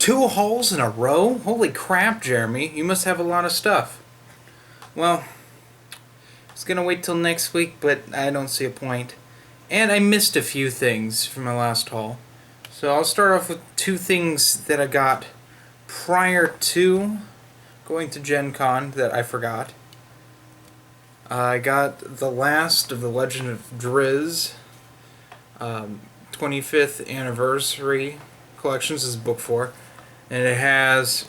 2 hauls in a row? Holy crap, Jeremy. You must have a lot of stuff. Well, I was gonna wait till next week, but I don't see a point. And I missed a few things from my last haul. So I'll start off with 2 things that I got prior to going to Gen Con that I forgot. I got The Last of the Legend of Drizzt, 25th Anniversary Collections is book 4. And it has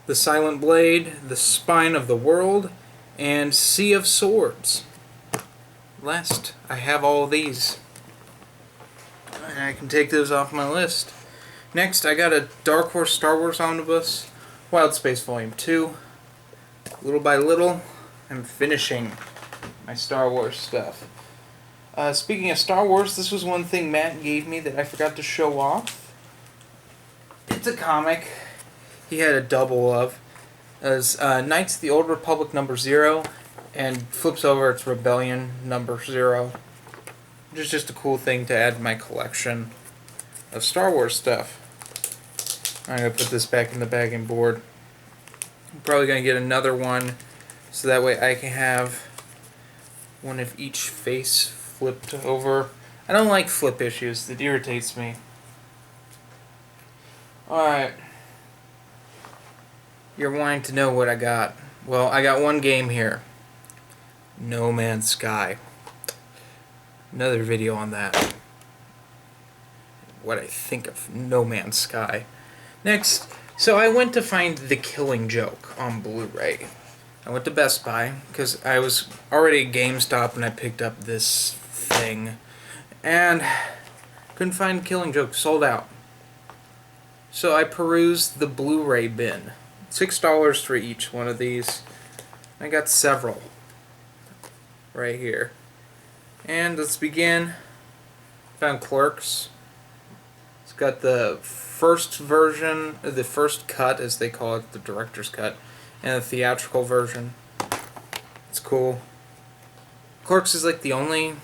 The Silent Blade, The Spine of the World, and Sea of Swords. Last, I have all of these. And I can take those off my list. Next, I got a Dark Horse Star Wars Omnibus, Wild Space Volume 2. Little by little, I'm finishing my Star Wars stuff. Speaking of Star Wars, this was one thing Matt gave me that I forgot to show off. It's a comic he had a double of. As Knights of the Old Republic #0, and flips over, it's Rebellion #0. Which is just a cool thing to add to my collection of Star Wars stuff. I'm going to put this back in the bagging board. I'm probably going to get another one, so that way I can have one of each face flipped over. I don't like flip issues, it irritates me. Alright. You're wanting to know what I got. Well, I got one game here. No Man's Sky. Another video on that. What I think of No Man's Sky. Next, so I went to find The Killing Joke on Blu-ray. I went to Best Buy, because I was already at GameStop and I picked up this thing. And couldn't find Killing Joke, sold out. So I perused the Blu-ray bin. $6 for each one of these. I got several. Right here. And let's begin. Found Clerks. It's got the first version, the first cut as they call it, the director's cut, and the theatrical version. It's cool. Clerks is like the only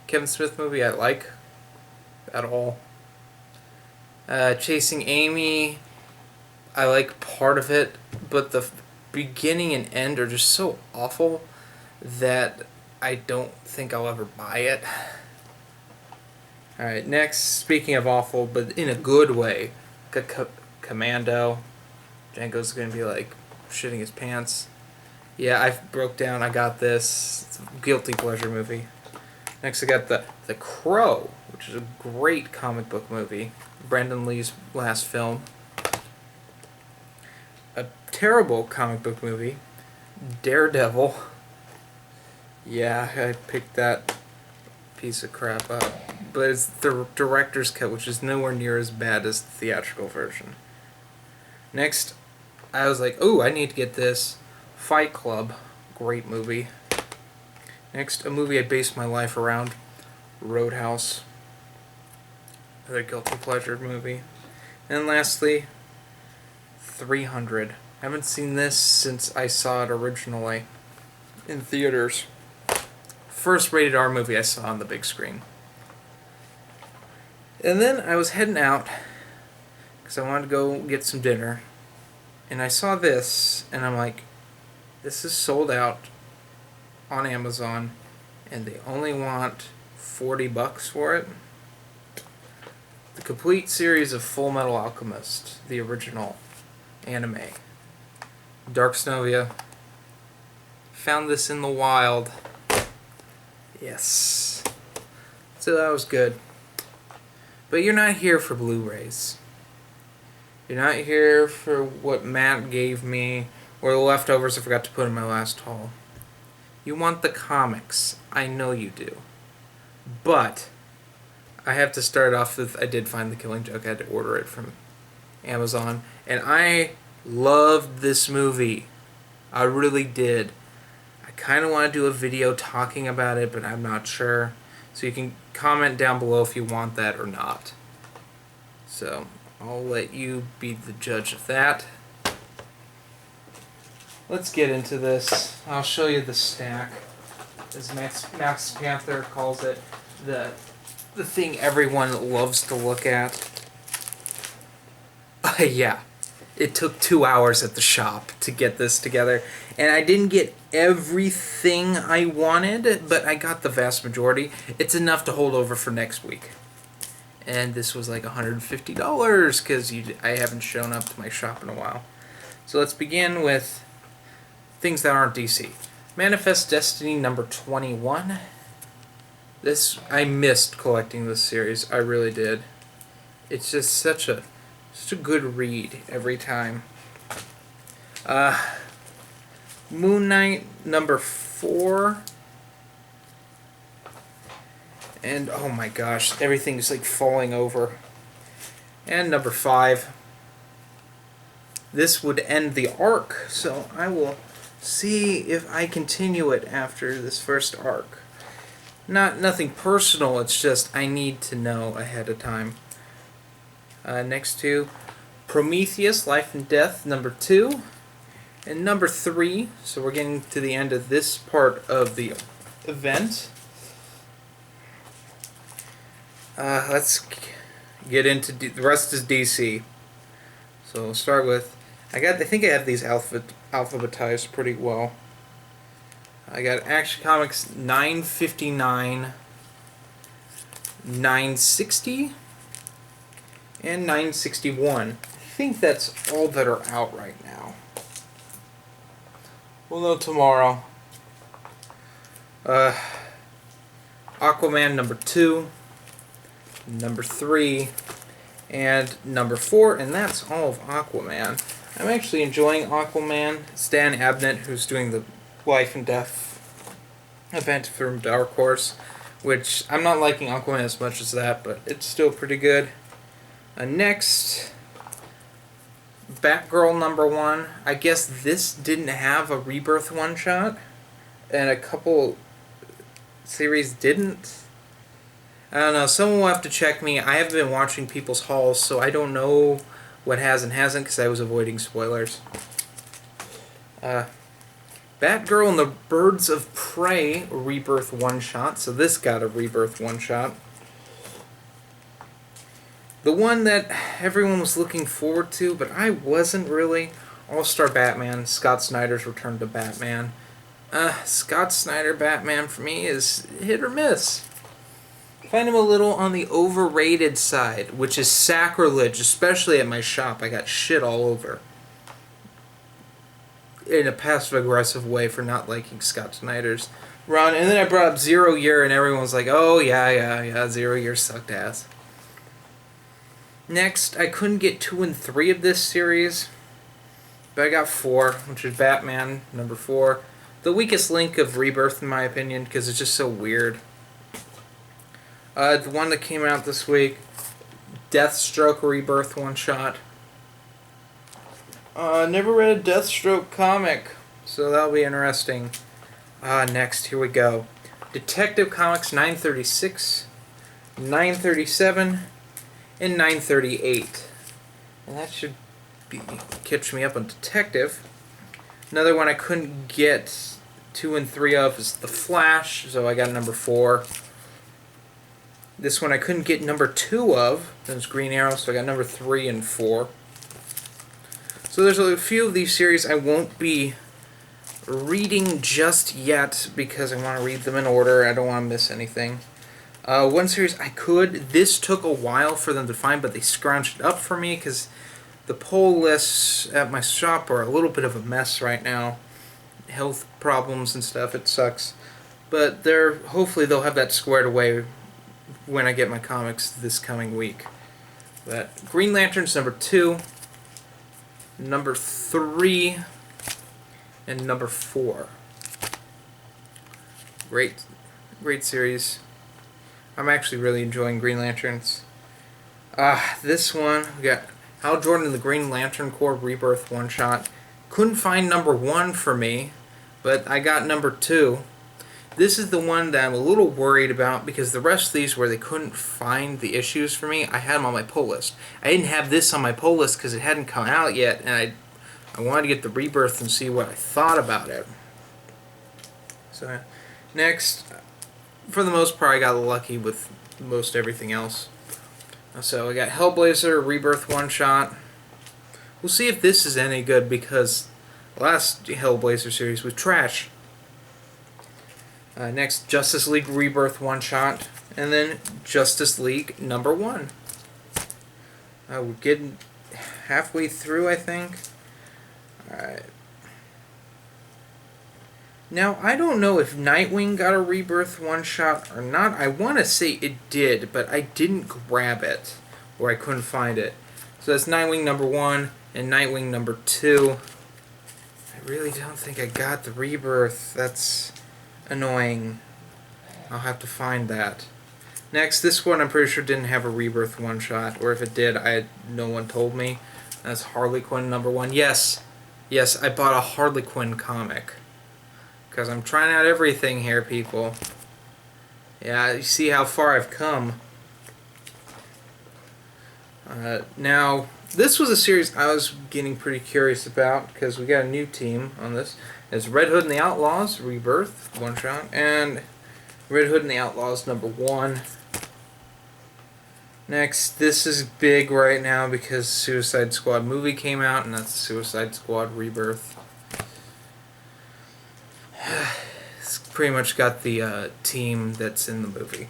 Kevin Smith movie I like at all. Chasing Amy, I like part of it, but the beginning and end are just so awful that I don't think I'll ever buy it. Alright, next, speaking of awful, but in a good way, Commando. Django's gonna be like shitting his pants. Yeah, I broke down, I got this. It's a guilty pleasure movie. Next I got The Crow, which is a great comic book movie. Brandon Lee's last film. A terrible comic book movie. Daredevil. Yeah, I picked that piece of crap up. But it's the director's cut, which is nowhere near as bad as the theatrical version. Next, I was like, ooh, I need to get this. Fight Club. Great movie. Next, a movie I based my life around. Roadhouse. Another guilty pleasure movie. And lastly, 300. I haven't seen this since I saw it originally in theaters. First rated R movie I saw on the big screen. And then I was heading out because I wanted to go get some dinner. And I saw this, and I'm like, this is sold out on Amazon, and they only want $40 for it. The complete series of Full Metal Alchemist, the original anime. Dark Snovia. Found this in the wild. Yes. So that was good. But you're not here for Blu-rays. You're not here for what Matt gave me, or the leftovers I forgot to put in my last haul. You want the comics. I know you do. But I have to start off with, I did find The Killing Joke. I had to order it from Amazon. And I loved this movie. I really did. I kind of want to do a video talking about it, but I'm not sure. So you can comment down below if you want that or not. So I'll let you be the judge of that. Let's get into this. I'll show you the stack. As Max Panther calls it, the thing everyone loves to look at. Yeah. It took 2 hours at the shop to get this together. And I didn't get everything I wanted, but I got the vast majority. It's enough to hold over for next week. And this was like $150 because I haven't shown up to my shop in a while. So let's begin with things that aren't DC. Manifest Destiny number 21. I missed collecting this series. I really did. It's just such a good read every time. Moon Knight number 4. And oh my gosh, everything's like falling over. And number 5. This would end the arc, so I will see if I continue it after this first arc. Nothing personal, it's just I need to know ahead of time. Next to Prometheus, Life and Death, number 2. And number 3, so we're getting to the end of this part of the event. Let's get into the rest is DC. So we'll start with, I think I have these alphabetized pretty well. I got Action Comics 959, 960, and 961. I think that's all that are out right now. We'll know tomorrow. Aquaman number 2, number 3, and number 4, and that's all of Aquaman. I'm actually enjoying Aquaman. It's Dan Abnett who's doing the Life and Death event from Dark Horse, which I'm not liking Aquaman as much as that, but it's still pretty good. Next, Batgirl number 1. I guess this didn't have a Rebirth one-shot, and a couple series didn't. I don't know, someone will have to check me. I haven't been watching people's hauls, so I don't know what has and hasn't, because I was avoiding spoilers. Batgirl and the Birds of Prey Rebirth one-shot, so this got a Rebirth one-shot. The one that everyone was looking forward to, but I wasn't really, All-Star Batman, Scott Snyder's return to Batman. Scott Snyder Batman for me is hit or miss. I find him a little on the overrated side, which is sacrilege, especially at my shop. I got shit all over in a passive-aggressive way for not liking Scott Snyder's run. And then I brought up Zero Year, and everyone was like, oh, yeah, Zero Year sucked ass. Next, I couldn't get 2 and 3 of this series, but I got 4, which is Batman, number 4. The weakest link of Rebirth, in my opinion, because it's just so weird. The one that came out this week, Deathstroke Rebirth one-shot. Never read a Deathstroke comic, so that'll be interesting. Next, here we go. Detective Comics 936, 937, and 938. And that should catch me up on Detective. Another one I couldn't get 2 and 3 of is The Flash, so I got number 4. This one I couldn't get number 2 of, that was Green Arrow, so I got number 3 and 4. So there's a few of these series I won't be reading just yet because I want to read them in order. I don't want to miss anything. One series I could. This took a while for them to find, but they scrounged it up for me because the pull lists at my shop are a little bit of a mess right now. Health problems and stuff. It sucks. But hopefully they'll have that squared away when I get my comics this coming week. But Green Lanterns number 2, number 3, and number 4. Great series. I'm actually really enjoying Green Lanterns. This one, we got Hal Jordan and the Green Lantern Corps Rebirth one-shot. Couldn't find number 1 for me, but I got number 2. This is the one that I'm a little worried about because the rest of these where they couldn't find the issues for me, I had them on my pull list. I didn't have this on my pull list because it hadn't come out yet, and I wanted to get the Rebirth and see what I thought about it. So, next, for the most part, I got lucky with most everything else. So I got Hellblazer Rebirth one-shot. We'll see if this is any good, because the last Hellblazer series was trash. Next, Justice League Rebirth one-shot, and then Justice League #1. We're getting halfway through, I think. Alright. Now, I don't know if Nightwing got a Rebirth one-shot or not. I want to say it did, but I didn't grab it, or I couldn't find it. So that's Nightwing #1 and Nightwing #2. I really don't think I got the Rebirth. That's annoying. I'll have to find that. Next, this one I'm pretty sure didn't have a Rebirth one-shot, or if it did, no one told me. That's Harley Quinn #1. Yes, I bought a Harley Quinn comic. Because I'm trying out everything here, people. Yeah, you see how far I've come. Now, this was a series I was getting pretty curious about, because we got a new team on this. It's Red Hood and the Outlaws, Rebirth, one-shot, and Red Hood and the Outlaws #1. Next, this is big right now because Suicide Squad movie came out, and that's Suicide Squad Rebirth. It's pretty much got the team that's in the movie.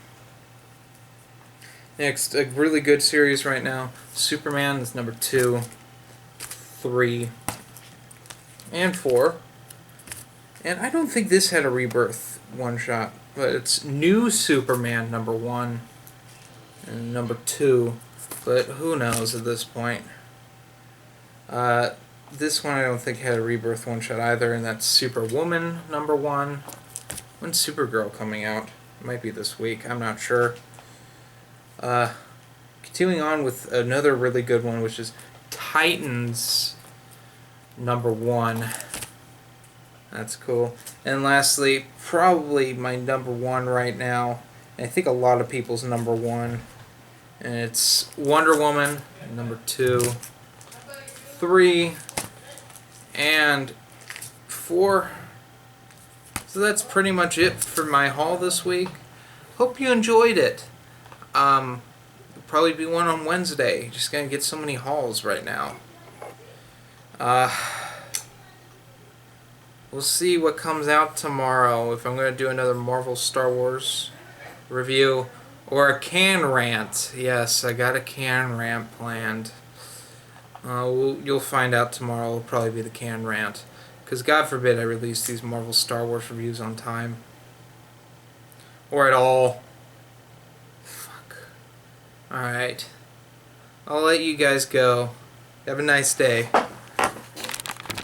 Next, a really good series right now, Superman is #2, 3, and 4. And I don't think this had a Rebirth one-shot, but it's New Superman #1 and #2, but who knows at this point. This one I don't think had a Rebirth one-shot either, and that's Superwoman #1. When's Supergirl coming out? It might be this week, I'm not sure. Continuing on with another really good one, which is Titans #1. That's cool. And lastly, probably my #1 right now, and I think a lot of people's #1, and it's Wonder Woman #2, 3, and 4. So that's pretty much it for my haul this week. Hope you enjoyed it. There'll probably be one on Wednesday. Just gonna get so many hauls right now. We'll see what comes out tomorrow, if I'm going to do another Marvel Star Wars review, or a can rant. Yes, I got a can rant planned. You'll find out tomorrow. It'll probably be the can rant. Because God forbid I release these Marvel Star Wars reviews on time. Or at all. Fuck. Alright. I'll let you guys go. Have a nice day.